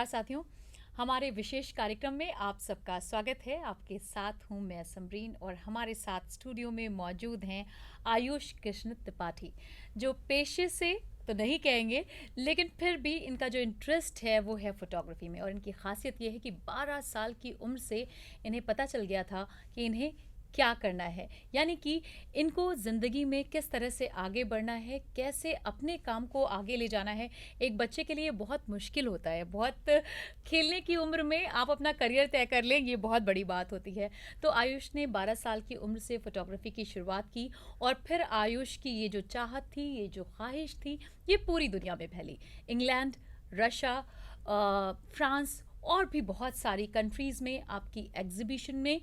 नमस्कार साथियों, हमारे विशेष कार्यक्रम में आप सबका स्वागत है। आपके साथ हूं मैं समरीन और हमारे साथ स्टूडियो में मौजूद हैं आयुष कृष्ण त्रिपाठी, जो पेशे से तो नहीं कहेंगे लेकिन फिर भी इनका जो इंटरेस्ट है वो है फोटोग्राफी में। और इनकी खासियत ये है कि 12 साल की उम्र से इन्हें पता चल गया था कि इन्हें क्या करना है, यानी कि इनको ज़िंदगी में किस तरह से आगे बढ़ना है, कैसे अपने काम को आगे ले जाना है। एक बच्चे के लिए बहुत मुश्किल होता है, बहुत खेलने की उम्र में आप अपना करियर तय कर लें, ये बहुत बड़ी बात होती है। तो आयुष ने 12 साल की उम्र से फ़ोटोग्राफी की शुरुआत की और फिर आयुष की ये जो चाहत थी, ये जो ख्वाहिश थी, ये पूरी दुनिया में फैली। इंग्लैंड, रशिया, फ्रांस और भी बहुत सारी कंट्रीज़ में आपकी एग्जीबिशन में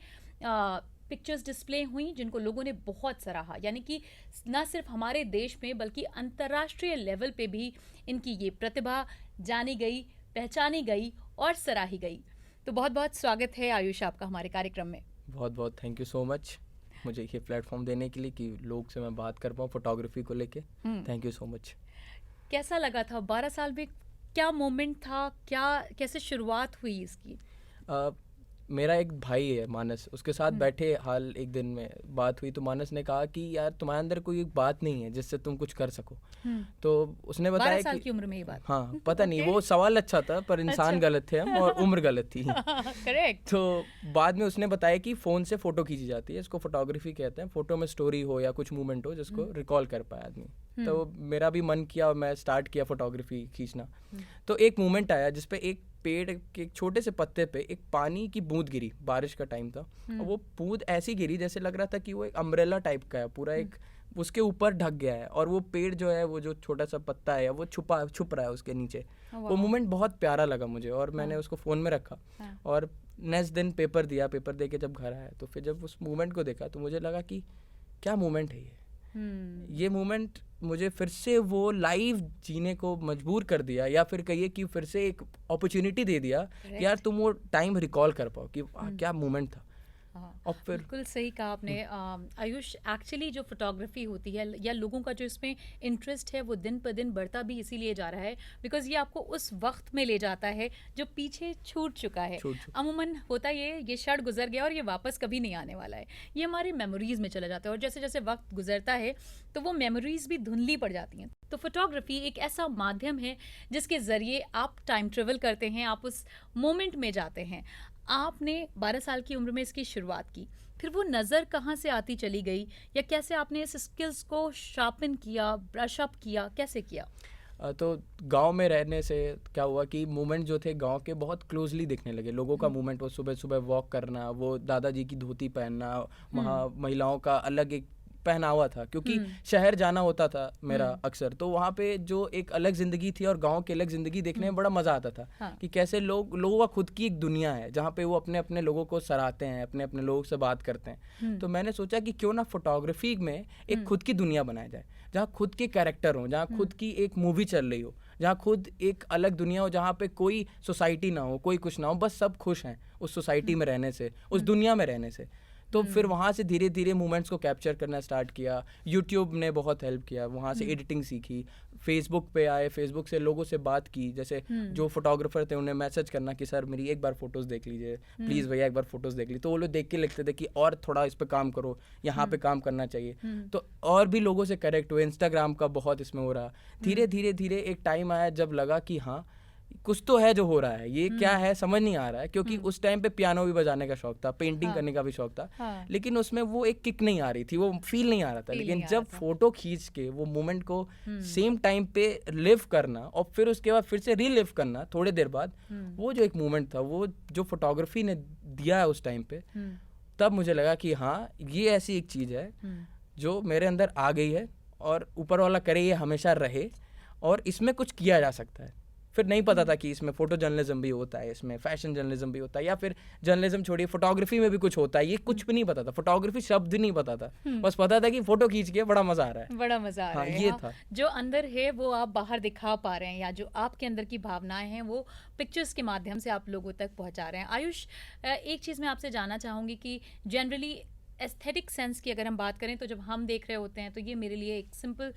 पिक्चर्स डिस्प्ले हुई जिनको लोगों ने बहुत सराहा। यानी कि न सिर्फ हमारे देश में बल्कि अंतर्राष्ट्रीय लेवल पे भी इनकी ये प्रतिभा जानी गई, पहचानी गई और सराही गई। तो बहुत बहुत स्वागत है आयुष आपका हमारे कार्यक्रम में। बहुत बहुत थैंक यू सो मच मुझे ये प्लेटफॉर्म देने के लिए कि लोग से मैं बात कर पाऊँ फोटोग्राफी को लेके। Thank you so much. कैसा लगा था 12 साल में, क्या मोमेंट था, क्या कैसे शुरुआत हुई इसकी? मेरा एक भाई है मानस, उसके साथ बैठे हाल एक दिन में बात हुई तो मानस ने कहा कि यार तुम्हारे अंदर कोई एक बात नहीं है जिससे तुम कुछ कर सको। तो उसने बताया 12 साल कि की उम्र में ये बात। हाँ पता नहीं वो सवाल अच्छा था पर इंसान गलत थे हम और उम्र गलत थी। करेक्ट। तो बाद में उसने बताया कि फ़ोन से फ़ोटो खींची जाती है, इसको फोटोग्राफी कहते हैं। फ़ोटो में स्टोरी हो या कुछ मूवमेंट हो जिसको रिकॉल कर पाए आदमी। तो मेरा भी मन किया और मैं स्टार्ट किया फोटोग्राफी खींचना। तो एक मूवमेंट आया जिसपे एक पेड़ के एक छोटे से पत्ते पे एक पानी की बूंद गिरी, बारिश का टाइम था और वो बूंद ऐसी गिरी जैसे लग रहा था कि वो एक अम्ब्रेला टाइप का है, पूरा एक उसके ऊपर ढक गया है और वो पेड़ जो है वो जो छोटा सा पत्ता है वो छुप रहा है उसके नीचे। वो मोमेंट बहुत प्यारा लगा मुझे और मैंने उसको फ़ोन में रखा। और नेक्स्ट दिन पेपर दिया, पेपर दे के जब घर आया तो फिर जब उस मोमेंट को देखा तो मुझे लगा कि क्या मोमेंट है ये मोमेंट मुझे फिर से वो लाइव जीने को मजबूर कर दिया, या फिर कहिए कि फिर से एक अपॉर्चुनिटी दे दिया कि यार तुम वो टाइम रिकॉल कर पाओ कि क्या मोमेंट था। और फिर बिल्कुल सही कहा आपने आयुष। एक्चुअली जो फोटोग्राफी होती है या लोगों का जो इसमें इंटरेस्ट है वो दिन पर दिन बढ़ता भी इसीलिए जा रहा है बिकॉज ये आपको उस वक्त में ले जाता है जो पीछे छूट चुका है। अमूमन होता ये क्षण गुजर गया और ये वापस कभी नहीं आने वाला है, ये हमारी मेमोरीज में चला जाता है और जैसे जैसे वक्त गुजरता है तो वो मेमोरीज भी धुंधली पड़ जाती हैं। तो फोटोग्राफी एक ऐसा माध्यम है जिसके ज़रिए आप टाइम ट्रेवल करते हैं, आप उस मोमेंट में जाते हैं। आपने 12 साल की उम्र में इसकी शुरुआत की, फिर वो नज़र कहाँ से आती चली गई या कैसे आपने इस स्किल्स को शार्पन किया, ब्रश अप किया, कैसे किया? तो गांव में रहने से क्या हुआ कि मूवमेंट जो थे गांव के बहुत क्लोजली दिखने लगे लोगों का मूवमेंट। वो सुबह सुबह वॉक करना, वो दादाजी की धोती पहनना, वहाँ महिलाओं का अलग एक पहनावा था क्योंकि शहर जाना होता था मेरा अक्सर, तो वहाँ पे जो एक अलग जिंदगी थी और गांव की अलग जिंदगी देखने में बड़ा मजा आता था। कि कैसे लोगों का खुद की एक दुनिया है जहाँ पे वो अपने अपने लोगों को सराहते हैं, अपने अपने लोगों से बात करते हैं। तो मैंने सोचा कि क्यों ना फोटोग्राफी में एक खुद की दुनिया बनाया जाए जहाँ खुद के कैरेक्टर हो, जहाँ खुद की एक मूवी चल रही हो, जहाँ खुद एक अलग दुनिया हो, जहाँ पे कोई सोसाइटी ना हो, कोई कुछ ना हो, बस सब खुश हैं उस सोसाइटी में रहने से, उस दुनिया में रहने से। तो फिर वहाँ से धीरे धीरे मूवमेंट्स को कैप्चर करना स्टार्ट किया। यूट्यूब ने बहुत हेल्प किया, वहाँ से एडिटिंग सीखी। फेसबुक पे आए, फेसबुक से लोगों से बात की, जैसे जो फोटोग्राफर थे उन्हें मैसेज करना कि सर मेरी एक बार फोटोज़ देख लीजिए प्लीज़ भैया, एक बार फोटोज़ देख लीजिए। तो वो लोग देख के लिखते थे कि और थोड़ा इस पर काम करो, यहाँ पे काम करना चाहिए। तो और भी लोगों से कनेक्ट हुए। इंस्टाग्राम का बहुत इसमें हो रहा। धीरे धीरे धीरे एक टाइम आया जब लगा कि हाँ कुछ तो है जो हो रहा है, ये क्या है समझ नहीं आ रहा है। क्योंकि उस टाइम पे पियानो भी बजाने का शौक था, पेंटिंग करने का भी शौक था, लेकिन उसमें वो एक किक नहीं आ रही थी, वो फील नहीं आ रहा था। लेकिन जब फोटो खींच के वो मोमेंट को सेम टाइम पे लिव करना और फिर उसके बाद फिर से रीलिव करना थोड़े देर बाद, वो जो एक मोमेंट था, वो जो फोटोग्राफी ने दिया है उस टाइम पे, तब मुझे लगा कि हाँ ये ऐसी एक चीज़ है जो मेरे अंदर आ गई है और ऊपर वाला करे ये हमेशा रहे और इसमें कुछ किया जा सकता है। फिर नहीं पता था कि इसमें फोटो जर्नलिज्म भी होता है, इसमें फैशन जर्नलिज्म भी होता है, या फिर जर्नलिज्म छोड़िए फोटोग्राफी में भी कुछ होता है। ये कुछ भी नहीं पता था, फोटोग्राफी शब्द नहीं पता था, बस पता था कि फोटो खींच के बड़ा मजा आ रहा है, बड़ा मजा आ रहा है। ये था जो अंदर है वो आप बाहर दिखा पा रहे हैं, या जो आपके अंदर की भावनाएं हैं वो पिक्चर्स के माध्यम से आप लोगों तक पहुंचा रहे हैं। आयुष, एक चीज़ मैं आपसे जानना चाहूँगी कि जनरली एस्थेटिक सेंस की अगर हम बात करें तो जब हम देख रहे होते हैं तो ये मेरे लिए एक सिंपल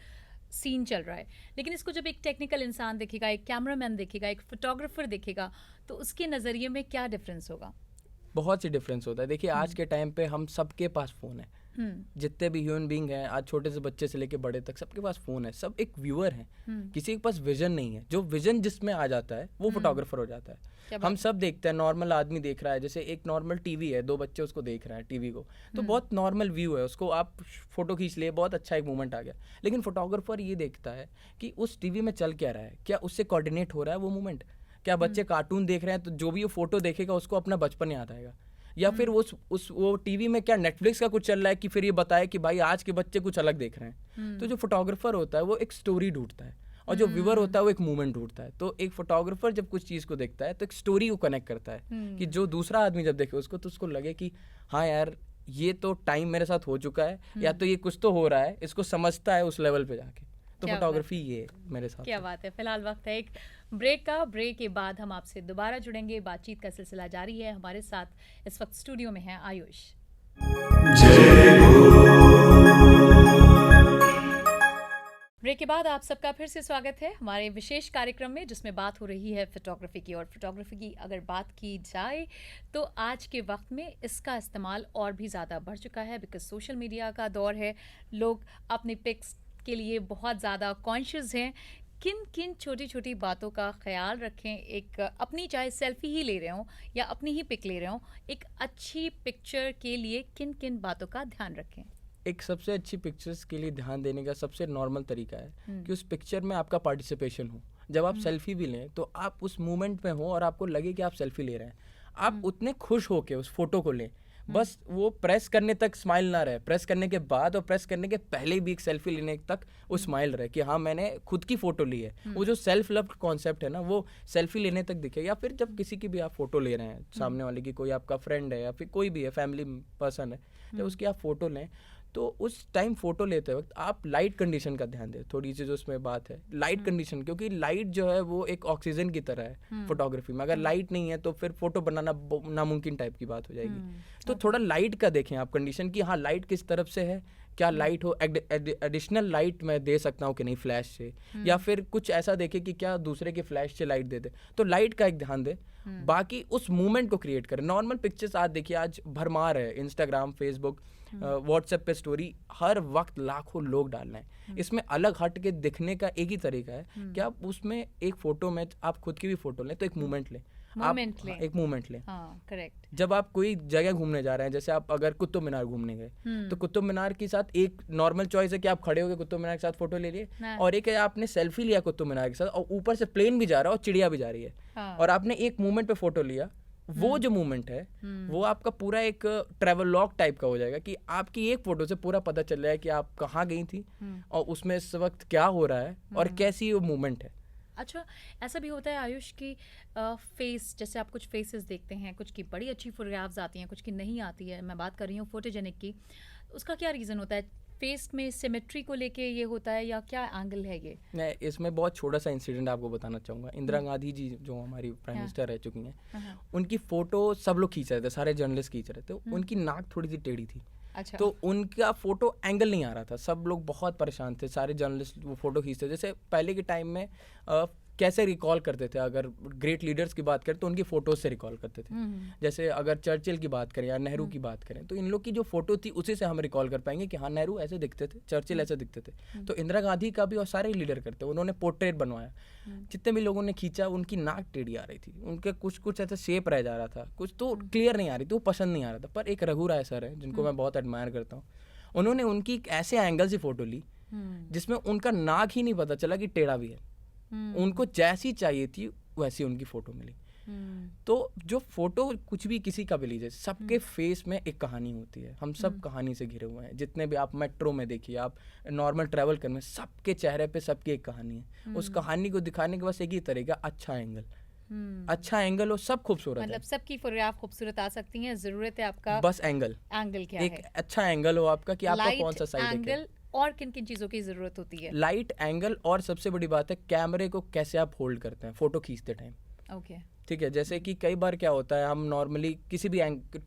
सीन चल रहा है, लेकिन इसको जब एक टेक्निकल इंसान देखेगा, एक कैमरामैन देखेगा, एक फोटोग्राफर देखेगा, तो उसके नज़रिए में क्या डिफरेंस होगा? बहुत सी डिफरेंस होता है। देखिए आज के टाइम पे हम सबके पास फ़ोन है, जितने भी ह्यूमन बींग हैं, आज छोटे से बच्चे से लेके बड़े तक सबके पास फ़ोन है, सब एक व्यूअर हैं। किसी के पास विजन नहीं है, जो विजन जिसमें आ जाता है वो फोटोग्राफर हो जाता है। हम सब देखते हैं, नॉर्मल आदमी देख रहा है, जैसे एक नॉर्मल टीवी है, 2 बच्चे उसको देख रहे हैं टीवी को, तो बहुत नॉर्मल व्यू है, उसको आप फोटो खींच लिए, बहुत अच्छा एक मोमेंट आ गया। लेकिन फोटोग्राफर ये देखता है कि उस टीवी में चल क्या रहा है, क्या उससे कोऑर्डिनेट हो रहा है वो मोमेंट, क्या बच्चे कार्टून देख रहे हैं तो जो भी वो फोटो देखेगा उसको अपना बचपन याद आएगा, या फिर वो टीवी में क्या नेटफ्लिक्स का कुछ चल रहा है कि फिर ये बताए कि भाई आज के बच्चे कुछ अलग देख रहे हैं। तो जो फोटोग्राफर होता है वो एक स्टोरी ढूंढता है, और जो व्यूअर होता है वो एक मूवमेंट ढूंढता है। तो एक फोटोग्राफर जब कुछ चीज़ को देखता है तो एक स्टोरी को कनेक्ट करता है कि जो दूसरा आदमी जब देखे उसको, तो उसको लगे कि हाँ यार ये तो टाइम मेरे साथ हो चुका है, या तो ये कुछ तो हो रहा है, इसको समझता है उस लेवल पे जाके। तो फोटोग्राफी ये मेरे साथ। क्या बात है। फिलहाल वक्त है एक ब्रेक का। ब्रेक के बाद हम आपसे दोबारा जुड़ेंगे, बातचीत का सिलसिला जारी है। हमारे साथ इस वक्त स्टूडियो में है आयुष। ब्रेक के बाद आप सबका फिर से स्वागत है हमारे विशेष कार्यक्रम में, जिसमें बात हो रही है फोटोग्राफी की। और फोटोग्राफी की अगर बात की जाए तो आज के वक्त में इसका इस्तेमाल और भी ज़्यादा बढ़ चुका है, बिकॉज सोशल मीडिया का दौर है। लोग अपने पिक्स के लिए बहुत ज़्यादा कॉन्शियस हैं। किन किन छोटी छोटी बातों का ख्याल रखें, एक अपनी चाहे सेल्फी ही ले रहे हों या अपनी ही पिक ले रहे हों, एक अच्छी पिक्चर के लिए किन किन बातों का ध्यान रखें? एक सबसे अच्छी पिक्चर्स के लिए ध्यान देने का सबसे नॉर्मल तरीका है कि उस पिक्चर में आपका पार्टिसिपेशन हो। जब आप सेल्फी भी लें तो आप उस मोमेंट में हो और आपको लगे कि आप सेल्फी ले रहे हैं, आप उतने खुश हो के उस फोटो को लें। बस वो प्रेस करने तक स्माइल ना रहे, प्रेस करने के बाद और प्रेस करने के पहले भी एक सेल्फी लेने तक वो स्माइल रहे कि हाँ मैंने खुद की फोटो ली है। वो जो सेल्फ लव कॉन्सेप्ट है ना, वो सेल्फी लेने तक दिखे। या फिर जब किसी की भी आप फोटो ले रहे हैं, सामने वाले की, कोई आपका फ्रेंड है या फिर कोई भी है, फैमिली पर्सन है, जब उसकी आप फोटो लें तो उस टाइम फोटो लेते वक्त आप लाइट कंडीशन का ध्यान दें। थोड़ी सी जो उसमें बात है लाइट कंडीशन, क्योंकि लाइट जो है वो एक ऑक्सीजन की तरह है फोटोग्राफी में। अगर लाइट नहीं है तो फिर फोटो बनाना नामुमकिन टाइप की बात हो जाएगी। तो थोड़ा लाइट का देखें आप कंडीशन की, हाँ लाइट किस तरफ से है, क्या लाइट हो, एडिशनल लाइट मैं दे सकता हूँ कि नहीं फ्लैश से, या फिर कुछ ऐसा देखे कि क्या दूसरे के फ्लैश से लाइट दे दे। तो लाइट का एक ध्यान दे, बाकी उस मूवमेंट को क्रिएट करें। नॉर्मल पिक्चर्स आज देखिए, आज भरमार है, इंस्टाग्राम, फेसबुक, व्हाट्सएप पे स्टोरी हर वक्त लाखों लोग डाल रहे हैं। इसमें अलग हट के दिखने का एक ही तरीका है कि आप उसमें एक फोटो में आप खुद की भी फोटो लें, तो एक मूवमेंट लें, एक मूवमेंट लें। हाँ, करेक्ट। जब आप कोई जगह घूमने जा रहे हैं, जैसे आप अगर कुतुब मीनार घूमने गए, तो कुतुब मीनार के साथ एक नॉर्मल चॉइस है कि आप खड़े होकर कुतुब मीनार के साथ फोटो ले लिए, और एक है आपने सेल्फी लिया कुतुब मीनार के साथ, और ऊपर से प्लेन भी जा रहा है और चिड़िया भी जा रही है, और आपने एक मूवमेंट पे फोटो लिया। वो जो मूवमेंट है वो आपका पूरा एक ट्रैवल लॉग टाइप का हो जाएगा कि आपकी एक फोटो से पूरा पता चल जाए कि आप कहाँ गई थी और उसमें इस वक्त क्या हो रहा है और कैसी वो मूवमेंट है। अच्छा, ऐसा भी होता है आयुष की फेस, जैसे आप कुछ फेसेस देखते हैं, कुछ की बड़ी अच्छी फोटोग्राफ्स आती हैं, कुछ की नहीं आती है। मैं बात कर रही हूँ फोटोजेनिक की, उसका क्या रीज़न होता है? फेस में सिमेट्री को लेके ये होता है या क्या एंगल है ये? मैं इसमें बहुत छोटा सा इंसिडेंट आपको बताना चाहूँगा। इंदिरा गांधी जी जो हमारी प्राइम मिनिस्टर रह चुकी हैं, उनकी फ़ोटो सब लोग खींच रहे थे, सारे जर्नलिस्ट खींच रहे थे। उनकी नाक थोड़ी सी टेढ़ी थी। अच्छा। तो उनका फोटो एंगल नहीं आ रहा था, सब लोग बहुत परेशान थे, सारे जर्नलिस्ट वो फोटो खींचते। जैसे पहले के टाइम में कैसे रिकॉल करते थे, अगर ग्रेट लीडर्स की बात करें तो उनकी फ़ोटोज़ से रिकॉल करते थे। जैसे अगर चर्चिल की बात करें या नेहरू की बात करें, तो इन लोग की जो फोटो थी उसी से हम रिकॉल कर पाएंगे कि हाँ नेहरू ऐसे दिखते थे, चर्चिल ऐसे दिखते थे। तो इंदिरा गांधी का भी और सारे लीडर करते, उन्होंने पोर्ट्रेट बनवाया, जितने भी लोगों ने खींचा उनकी नाक टेढ़ी आ रही थी, उनके कुछ कुछ ऐसा शेप रह जा रहा था, कुछ तो क्लियर नहीं आ रही थी, वो पसंद नहीं आ रहा था। पर एक रघु राय सर है जिनको मैं बहुत एडमायर करता हूँ, उन्होंने उनकी ऐसे एंगल से फ़ोटो ली जिसमें उनका नाक ही नहीं पता चला कि टेढ़ा भी है। उनको जैसी चाहिए थी वैसी उनकी फ़ोटो मिली। तो जो फोटो कुछ भी किसी का भी लीजिए, सबके फेस में एक कहानी होती है। हम सब कहानी से घिरे हुए हैं। जितने भी आप मेट्रो में देखिए, आप नॉर्मल ट्रैवल करने में, सबके चेहरे पे सबकी एक कहानी है। उस कहानी को दिखाने के बस एक ही तरीका, अच्छा एंगल। अच्छा एंगल हो, सब खूबसूरत मतलब सबकी फोटोग्राफ खूबसूरत आ सकती हैं, जरूरत है आपका बस एंगल क्या एक है, अच्छा एंगल हो आपका कि आपका कौन सा साइड एंगल। और किन किन चीज़ों की ज़रूरत होती है? लाइट, एंगल, और सबसे बड़ी बात है कैमरे को कैसे आप होल्ड करते हैं फोटो खींचते टाइम। ओके। ठीक है, जैसे कि कई बार क्या होता है, हम नॉर्मली किसी भी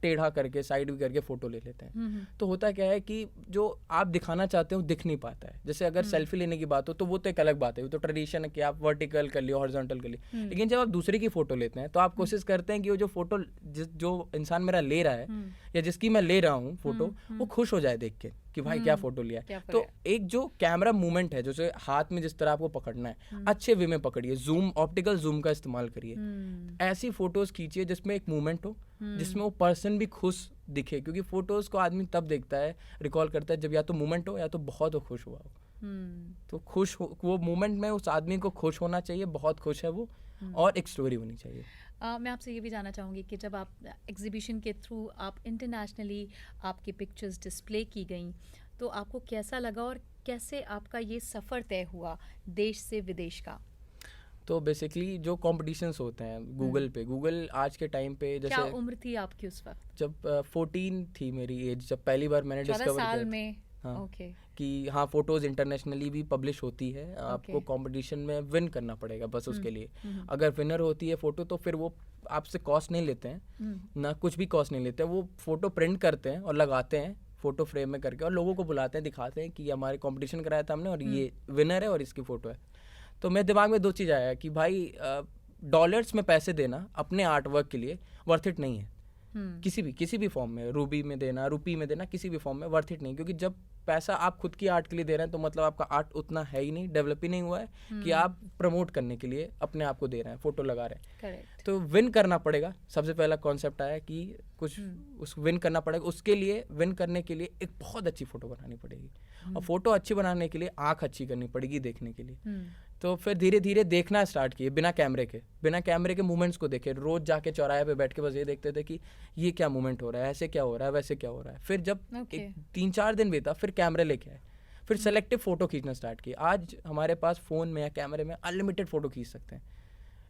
टेढ़ा करके साइड भी करके फोटो ले लेते हैं। तो होता क्या है कि जो आप दिखाना चाहते हो दिख नहीं पाता है। जैसे अगर सेल्फी लेने की बात हो तो वो तो एक अलग बात है, वो तो ट्रेडिशन है कि आप वर्टिकल कर लिए, हॉरिजॉन्टल कर लिए। लेकिन जब आप दूसरे की फोटो लेते हैं तो आप कोशिश करते हैं कि वो जो फोटो जो इंसान मेरा ले रहा है या जिसकी मैं ले रहा हूँ फोटो, वो खुश हो जाए देख के कि भाई क्या फोटो लिया है। तो एक जो कैमरा मूवमेंट है, जैसे हाथ में जिस तरह आपको पकड़ना है, अच्छे वे में पकड़िए, जूम, ऑप्टिकल जूम का इस्तेमाल करिए। ऐसी फोटोज खींचिए जिसमें एक मूवमेंट हो, जिसमें वो पर्सन भी खुश दिखे, क्योंकि फोटोज को आदमी तब देखता है, रिकॉल करता है, जब या तो मूवमेंट हो या तो बहुत खुश हुआ हो। तो खुश हो, वो मूवमेंट में उस आदमी को खुश होना चाहिए, बहुत खुश है वो, और एक स्टोरी होनी चाहिए। मैं आपसे ये भी जानना चाहूँगी कि जब आप एग्जीबिशन के थ्रू आप इंटरनेशनली आपकी पिक्चर्स डिस्प्ले की गई, तो आपको कैसा लगा और कैसे आपका ये सफ़र तय हुआ देश से विदेश का? तो बेसिकली जो कॉम्पिटिशन्स होते हैं गूगल पे, गूगल आज के टाइम पे, जैसे क्या उम्र थी आपकी उस वक्त? जब 14 थी मेरी एज, जब पहली बार मैंने डिस्कवर साल किया। में? हाँ, ओके। कि हाँ, फोटोज इंटरनेशनली भी पब्लिश होती है, आपको कंपटीशन में विन करना पड़ेगा बस उसके लिए। अगर विनर होती है फोटो तो फिर वो आपसे कॉस्ट नहीं लेते हैं, ना कुछ भी कॉस्ट नहीं लेते हैं, वो फोटो प्रिंट करते हैं और लगाते हैं फोटो फ्रेम में करके, और लोगों को बुलाते हैं, दिखाते हैं कि हमारे कंपटीशन कराया था हमने और ये विनर है और इसकी फ़ोटो है। तो मेरे दिमाग में दो चीज़ आया कि भाई डॉलर्स में पैसे देना अपने आर्ट वर्क के लिए वर्थ इट नहीं है। किसी भी फॉर्म में, रूबी में देना, रुपी में देना, किसी भी फॉर्म में वर्थ इट नहीं, क्योंकि जब पैसा आप खुद की आर्ट के लिए दे रहे हैं तो मतलब आपका आर्ट उतना है ही नहीं, डेवलप ही नहीं हुआ है कि आप प्रमोट करने के लिए अपने आप को दे रहे हैं, फोटो लगा रहे हैं। Correct. तो विन करना पड़ेगा, सबसे पहला कॉन्सेप्ट आया कि कुछ उस विन करना पड़ेगा। उसके लिए, विन करने के लिए एक बहुत अच्छी फोटो बनानी पड़ेगी, और फोटो अच्छी बनाने के लिए आंख अच्छी करनी पड़ेगी देखने के लिए। तो फिर धीरे धीरे देखना स्टार्ट किए, बिना कैमरे के मूवमेंट्स को देखे। रोज जाके चौराहे पे बैठ के बस ये देखते थे कि ये क्या मूवमेंट हो रहा है, ऐसे क्या हो रहा है, वैसे क्या हो रहा है। फिर जब 3-4 दिन बीता, फिर कैमरे लेके आए, फिर सेलेक्टिव फोटो खींचना स्टार्ट किए। आज हमारे पास फ़ोन में या कैमरे में अनलिमिटेड फ़ोटो खींच सकते हैं,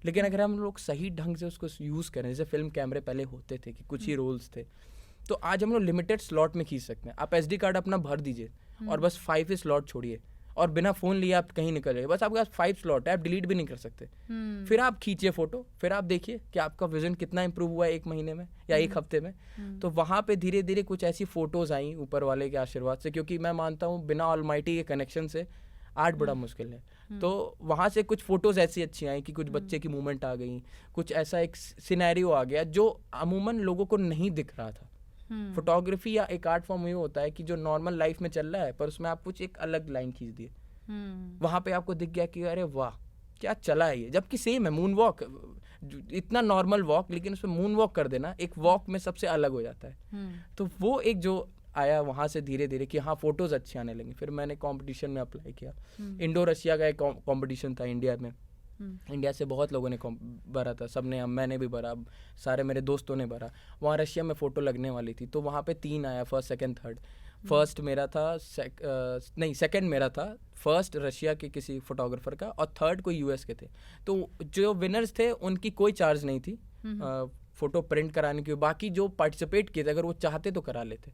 लेकिन अगर हम लोग सही ढंग से उसको यूज़ करें, जैसे फिल्म कैमरे पहले होते थे कि कुछ ही रोल्स थे, तो आज हम लोग लिमिटेड स्लॉट में खींच सकते हैं। आप SD कार्ड अपना भर दीजिए और बस 5 ही स्लॉट छोड़िए, और बिना फ़ोन लिए आप कहीं निकल जाइए, बस आपके पास 5 स्लॉट है, आप डिलीट भी नहीं कर सकते। फिर आप खींचिए फ़ोटो, फिर आप देखिए कि आपका विजन कितना इंप्रूव हुआ है 1 महीने में या 1 हफ्ते में। तो वहाँ पे धीरे धीरे कुछ ऐसी फ़ोटोज़ आई ऊपर वाले के आशीर्वाद से, क्योंकि मैं मानता हूँ बिना ऑलमाइटी के कनेक्शन से आर्ट बड़ा मुश्किल है। तो वहाँ से कुछ फ़ोटोज़ ऐसी अच्छी आई कि कुछ बच्चे की मूवमेंट आ गई, कुछ ऐसा एक सिनेरियो आ गया जो अमूमन लोगों को नहीं दिख रहा था। फोटोग्राफी या एक आर्ट फॉर्म ये होता है कि जो नॉर्मल लाइफ में चल रहा है, पर उसमें आप कुछ एक अलग लाइन खींच दिए, वहाँ पे आपको दिख गया कि अरे वाह क्या चला है ये। जबकि सेम है, मून वॉक, इतना नॉर्मल वॉक, लेकिन उसमें मून वॉक कर देना एक वॉक में सबसे अलग हो जाता है। तो वो एक जो आया वहाँ से धीरे धीरे कि हाँ फोटोज़ अच्छी आने लगी। फिर मैंने कंपटीशन में अप्लाई किया। इंडो रशिया का एक कंपटीशन था इंडिया में, इंडिया से बहुत लोगों ने भरा था, सबने, मैंने भी भरा, सारे मेरे दोस्तों ने भरा। वहाँ रशिया में फ़ोटो लगने वाली थी, तो वहाँ पे 3 आया, फर्स्ट सेकंड थर्ड। फर्स्ट मेरा था, सेकंड मेरा था, फर्स्ट रशिया के किसी फोटोग्राफर का, और थर्ड कोई US के थे। तो जो विनर्स थे उनकी कोई चार्ज नहीं थी फ़ोटो प्रिंट कराने की। बाकी जो पार्टिसिपेट किए थे अगर वो चाहते तो करा लेते।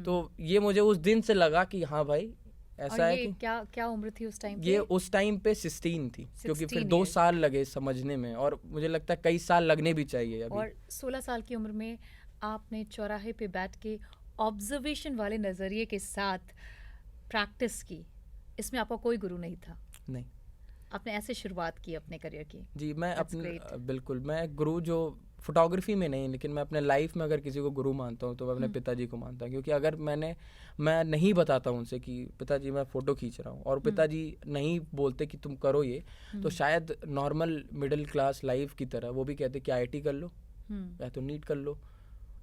तो ये मुझे उस दिन से लगा कि हाँ भाई ऐसा है कि क्या उम्र थी उस टाइम पे? ये उस टाइम पे 16 थी, क्योंकि फिर 2 साल लगे समझने में, और मुझे लगता है कई साल लगने भी चाहिए अभी। और 16 साल की उम्र में आपने चौराहे पे बैठ के ऑब्जर्वेशन वाले नज़रिए के साथ प्रैक्टिस की, इसमें आपका कोई गुरु नहीं था? नहीं, आपने ऐसे शुरुआत की अपने करियर की? जी, मैं अपने बिल्कुल, मैं गुरु जो फोटोग्राफी में नहीं, लेकिन मैं अपने लाइफ में अगर किसी को गुरु मानता हूँ तो मैं अपने पिताजी को मानता हूँ। क्योंकि अगर मैं नहीं बताता उनसे कि पिताजी मैं फ़ोटो खींच रहा हूँ, और पिताजी नहीं बोलते कि तुम करो ये, तो शायद नॉर्मल मिडिल क्लास लाइफ की तरह वो भी कहते कि IIT कर लो, या तो नीट कर लो,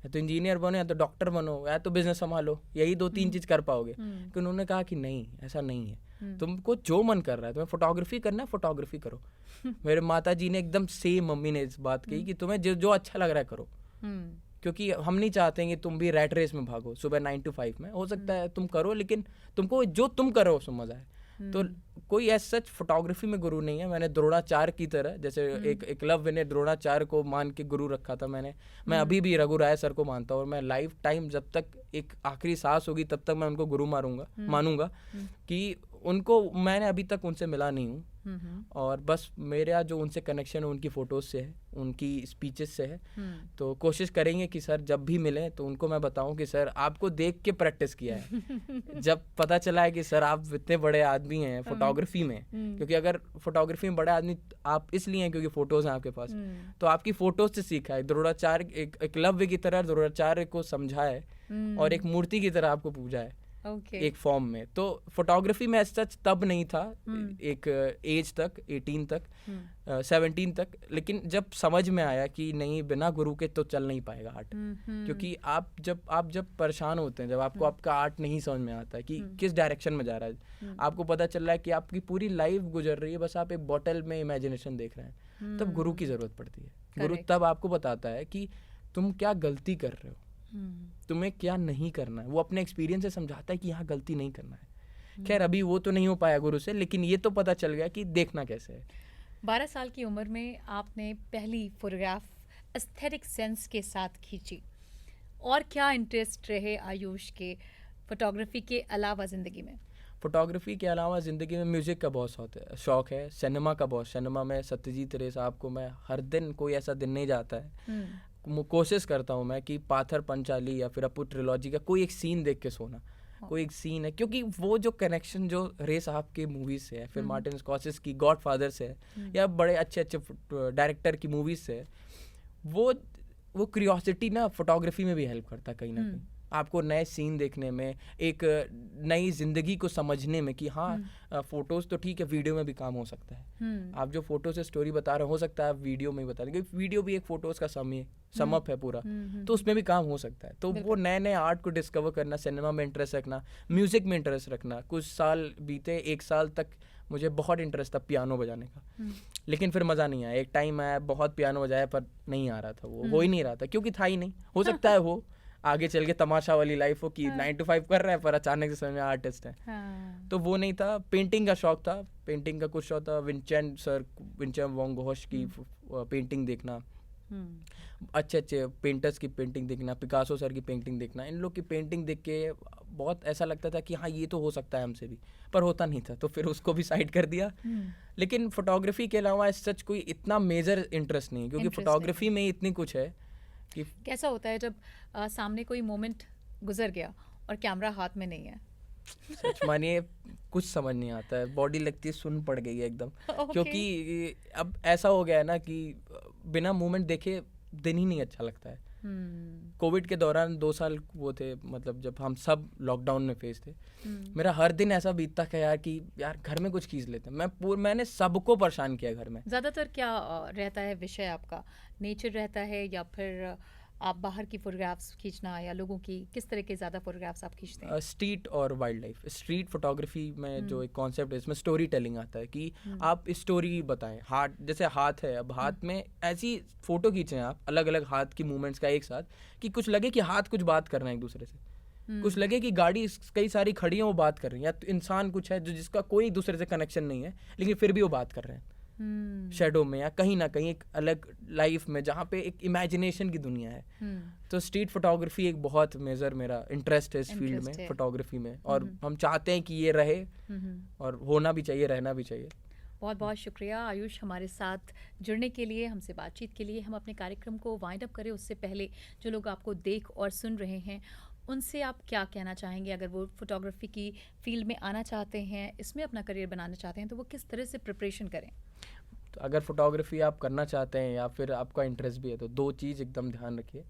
या तो इंजीनियर बनो, या तो डॉक्टर बनो, या तो बिजनेस संभालो, यही 2-3 चीज़ कर पाओगे। कि उन्होंने कहा कि नहीं, ऐसा नहीं है, तुमको जो मन कर रहा है, तुम्हें फोटोग्राफी करना है फोटोग्राफी करो। मेरे माता जी ने एकदम सेम, मम्मी ने इस बात कही कि तुम्हें जो अच्छा लग रहा है करो, क्योंकि हम नहीं चाहते कि तुम भी रैट रेस में भागो सुबह 9 to 5 में। हो सकता है तुम करो, लेकिन तुमको जो तुम करो उसमें मजा है। तो कोई ऐसा सच फोटोग्राफी में गुरु नहीं है। मैंने द्रोणाचार्य की तरह, जैसे एक एकलव्य ने द्रोणाचार्य को मान के गुरु रखा था, मैं अभी भी रघु राय सर को मानता हूँ, और मैं लाइफ टाइम जब तक एक आखिरी सांस होगी तब तक मैं उनको गुरु मानूंगा कि उनको मैंने अभी तक उनसे मिला नहीं हूँ, और बस मेरा जो उनसे कनेक्शन है उनकी फ़ोटोज़ से है, उनकी स्पीचेस से है। तो कोशिश करेंगे कि सर जब भी मिलें तो उनको मैं बताऊं कि सर आपको देख के प्रैक्टिस किया है। जब पता चला है कि सर आप इतने बड़े आदमी हैं फोटोग्राफी में, क्योंकि अगर फोटोग्राफी में बड़े आदमी आप इसलिए हैं क्योंकि फ़ोटोज़ हैं आपके पास, तो आपकी फ़ोटोज़ से सीखा है। द्रोणाचार्य एकलव्य की तरह द्रोणाचार्य को समझा है और एक मूर्ति की तरह आपको पूजा है एक फॉर्म में। तो फोटोग्राफी में सच तब नहीं था, एक एज तक 18 तक 17 तक, लेकिन जब समझ में आया कि नहीं बिना गुरु के तो चल नहीं पाएगा आर्ट। क्योंकि आप जब परेशान होते हैं, जब आपको आपका आर्ट नहीं समझ में आता है कि किस डायरेक्शन में जा रहा है, आपको पता चल रहा है कि आपकी पूरी लाइफ गुजर रही है बस आप एक बॉटल में इमेजिनेशन देख रहे हैं, तब गुरु की ज़रूरत पड़ती है। गुरु तब आपको बताता है कि तुम क्या गलती कर रहे हो, तुम्हें क्या नहीं करना है। वो अपने एक्सपीरियंस से समझाता है कि यहाँ गलती नहीं करना है। खैर अभी वो तो नहीं हो पाया गुरु से, लेकिन ये तो पता चल गया कि देखना कैसे है। 12 साल की उम्र में आपने पहली फोटोग्राफ एस्थेटिक सेंस के साथ खींची, और क्या इंटरेस्ट रहे आयुष के फोटोग्राफी के अलावा ज़िंदगी में? फोटोग्राफी के अलावा ज़िंदगी में म्यूज़िक का बहुत शौक है, सिनेमा का बहुत। सिनेमा में सत्यजीत रे साहब को मैं हर दिन, कोई ऐसा दिन नहीं जाता है, कोशिश करता हूँ मैं कि पाथर पंचाली या फिर अपू ट्रिलॉजी का कोई एक सीन देख के सोना, कोई एक सीन है। क्योंकि वो जो कनेक्शन जो रे साहब के मूवीज़ से है, फिर मार्टिन स्कॉर्सेज़ की गॉडफादर से है, या बड़े अच्छे डायरेक्टर की मूवीज़ से है, वो क्यूरियोसिटी ना फोटोग्राफी में भी हेल्प करता है कहीं ना कहीं, आपको नए सीन देखने में, एक नई ज़िंदगी को समझने में कि हाँ फोटोज़ तो ठीक है, वीडियो में भी काम हो सकता है। आप जो फोटो से स्टोरी बता रहे हो सकता है आप वीडियो में ही बता रहे, क्योंकि वीडियो भी एक फ़ोटोज़ का समअप है पूरा, तो उसमें भी काम हो सकता है। तो वो नए नए आर्ट को डिस्कवर करना, सिनेमा में इंटरेस्ट रखना, म्यूज़िक में इंटरेस्ट रखना। कुछ साल बीते, 1 साल तक मुझे बहुत इंटरेस्ट था पियानो बजाने का, लेकिन फिर मज़ा नहीं आया। एक टाइम आया बहुत पियानो बजाया पर नहीं आ रहा था, वो हो ही नहीं रहा था, क्योंकि था ही नहीं। हो सकता है वो आगे चल के तमाशा वाली लाइफ हो कि 9 to 5 कर रहा है पर अचानक से समझ में आर्टिस्ट है, तो वो नहीं था। पेंटिंग का शौक था, पेंटिंग का कुछ शौक था। विंचेंट वैन गॉग की पेंटिंग देखना, अच्छे अच्छे पेंटर्स की पेंटिंग देखना, पिकासो सर की पेंटिंग देखना, इन लोग की पेंटिंग देख के बहुत ऐसा लगता था कि हाँ ये तो हो सकता है हमसे भी, पर होता नहीं था, तो फिर उसको भी साइड कर दिया। लेकिन फोटोग्राफी के अलावा सच कोई इतना मेजर इंटरेस्ट नहीं, क्योंकि फोटोग्राफी में इतनी कुछ है कि कैसा होता है जब सामने कोई मोमेंट गुजर गया और कैमरा हाथ में नहीं है। सच मानिए कुछ समझ नहीं आता है, बॉडी लगती है सुन पड़ गई है एकदम। क्योंकि अब ऐसा हो गया है ना कि बिना मूवमेंट देखे दिन ही नहीं अच्छा लगता है। कोविड के दौरान 2 साल वो थे, मतलब जब हम सब लॉकडाउन में फेस थे, मेरा हर दिन ऐसा बीतता है यार कि यार घर में कुछ खींच लेते हैं। मैंने सबको परेशान किया घर में। ज़्यादातर क्या रहता है विषय आपका? नेचर रहता है या फिर आप बाहर की फोटोग्राफ्स खींचना, या लोगों की किस तरह के ज़्यादा फोटोग्राफ्स आप खींचते हैं? स्ट्रीट और वाइल्ड लाइफ। स्ट्रीट फोटोग्राफी में जो एक कॉन्सेप्ट है, इसमें स्टोरी टेलिंग आता है कि आप स्टोरी बताएं। हाथ, जैसे हाथ है, अब हाथ में ऐसी फोटो खींचें आप अलग अलग हाथ की मूवमेंट्स का एक साथ, कि कुछ लगे कि हाथ कुछ बात कर रहे हैं एक दूसरे से, कुछ लगे कि गाड़ी कई सारी खड़ी है वो बात कर रही है, या तो इंसान कुछ है जो जिसका कोई दूसरे से कनेक्शन नहीं है लेकिन फिर भी वो बात कर रहे हैं शेडो में, या कहीं ना कहीं एक अलग लाइफ में जहाँ पे एक इमेजिनेशन की दुनिया है। तो स्ट्रीट फोटोग्राफी एक बहुत मेजर मेरा इंटरेस्ट है इस फील्ड में, फोटोग्राफी में, और हम चाहते हैं कि ये रहे और होना भी चाहिए, रहना भी चाहिए। बहुत बहुत शुक्रिया आयुष हमारे साथ जुड़ने के लिए, हमसे बातचीत के लिए। हम अपने कार्यक्रम को वाइंड अप करें उससे पहले जो लोग आपको देख और सुन रहे हैं उनसे आप क्या कहना चाहेंगे? अगर वो फोटोग्राफी की फील्ड में आना चाहते हैं, इसमें अपना करियर बनाना चाहते हैं, तो वो किस तरह से प्रिपरेशन करें? तो अगर फोटोग्राफी आप करना चाहते हैं या फिर आपका इंटरेस्ट भी है तो 2 चीज़ एकदम ध्यान रखिए।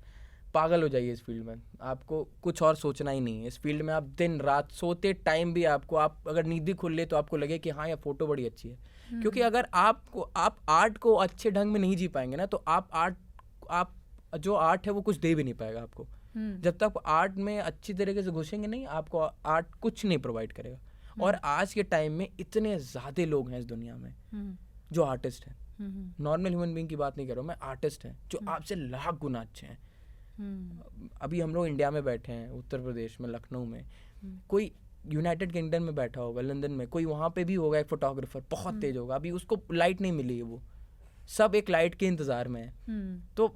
पागल हो जाइए इस फील्ड में, आपको कुछ और सोचना ही नहीं है। इस फील्ड में आप दिन रात सोते टाइम भी आप अगर नींद भी खुल ले तो आपको लगे कि हाँ ये फ़ोटो बड़ी अच्छी है। क्योंकि अगर आप आर्ट को अच्छे ढंग में नहीं जी पाएंगे ना, तो आप जो आर्ट है वो कुछ दे भी नहीं पाएगा आपको। जब तक आर्ट में अच्छी तरीके से घुसेंगे नहीं, आपको आर्ट कुछ नहीं प्रोवाइड करेगा। और आज के टाइम में इतने ज़्यादा लोग हैं इस दुनिया में जो आर्टिस्ट हैं, नॉर्मल ह्यूमन बीइंग की बात नहीं कर रहा हूँ मैं, आर्टिस्ट हैं जो आपसे लाख गुना अच्छे हैं। अभी हम लोग इंडिया में बैठे हैं, उत्तर प्रदेश में, लखनऊ में, कोई यूनाइटेड किंगडम में बैठा होगा, लंदन में, कोई वहाँ पे भी होगा एक फोटोग्राफर बहुत तेज होगा, अभी उसको लाइट नहीं मिली है, वो सब एक लाइट के इंतजार में है। तो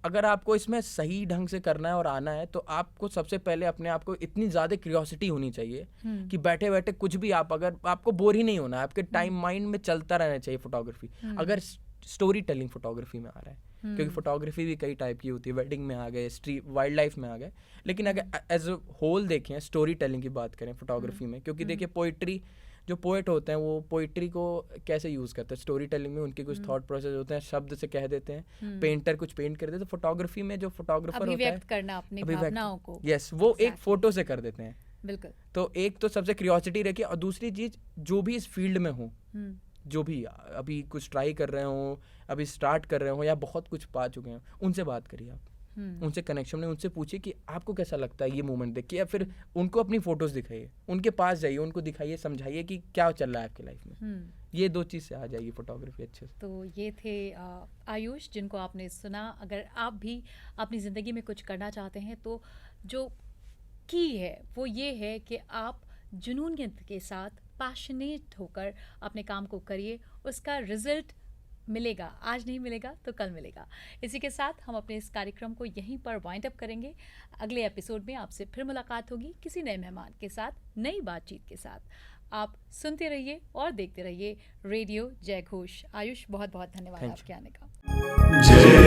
अगर आपको इसमें सही ढंग से करना है और आना है तो आपको सबसे पहले अपने आप को इतनी ज़्यादा क्यूरियोसिटी होनी चाहिए कि बैठे बैठे कुछ भी आप, अगर आपको बोर ही नहीं होना है, आपके टाइम माइंड में चलता रहना चाहिए फोटोग्राफी। अगर स्टोरी टेलिंग फोटोग्राफी में आ रहा है, क्योंकि फोटोग्राफी भी कई टाइप की होती है, वेडिंग में आ गए, स्ट्रीट वाइल्ड लाइफ में आ गए, लेकिन अगर एज अ होल देखें, स्टोरी टेलिंग की बात करें फोटोग्राफी में, क्योंकि देखिए पोइट्री, जो पोएट होते हैं वो पोइट्री को कैसे यूज़ करते हैं, स्टोरी टेलिंग में उनके कुछ थॉट प्रोसेस होते हैं, शब्द से कह देते हैं, पेंटर कुछ पेंट कर देते हैं, तो फोटोग्राफी में जो फोटोग्राफर होता है अभिव्यक्त करना अपनी भावनाओं को, यस, वो एक फोटो से कर देते हैं। बिल्कुल। तो एक तो सबसे क्यूरियोसिटी रखिए, और दूसरी चीज, जो भी इस फील्ड में हो, जो भी अभी कुछ ट्राई कर रहे हो, अभी स्टार्ट कर रहे हो, या बहुत कुछ पा चुके हैं, उनसे बात करिए आप, उनसे कनेक्शन में, उनसे पूछिए कि आपको कैसा लगता है ये मोमेंट देख के, या फिर उनको अपनी फोटोज दिखाइए, उनके पास जाइए, उनको दिखाइए, समझाइए कि क्या चल रहा है आपकी लाइफ में। ये दो चीज़ से आ जाएगी फोटोग्राफी अच्छे से। तो ये थे आयुष, जिनको आपने सुना। अगर आप भी अपनी ज़िंदगी में कुछ करना चाहते हैं तो जो की है वो ये है कि आप जुनूनियत के साथ, पैशनेट होकर अपने काम को करिए, उसका रिजल्ट मिलेगा, आज नहीं मिलेगा तो कल मिलेगा। इसी के साथ हम अपने इस कार्यक्रम को यहीं पर वाइंड अप करेंगे। अगले एपिसोड में आपसे फिर मुलाकात होगी किसी नए मेहमान के साथ, नई बातचीत के साथ। आप सुनते रहिए और देखते रहिए रेडियो जय घोष। आयुष, बहुत बहुत धन्यवाद आपके आने का।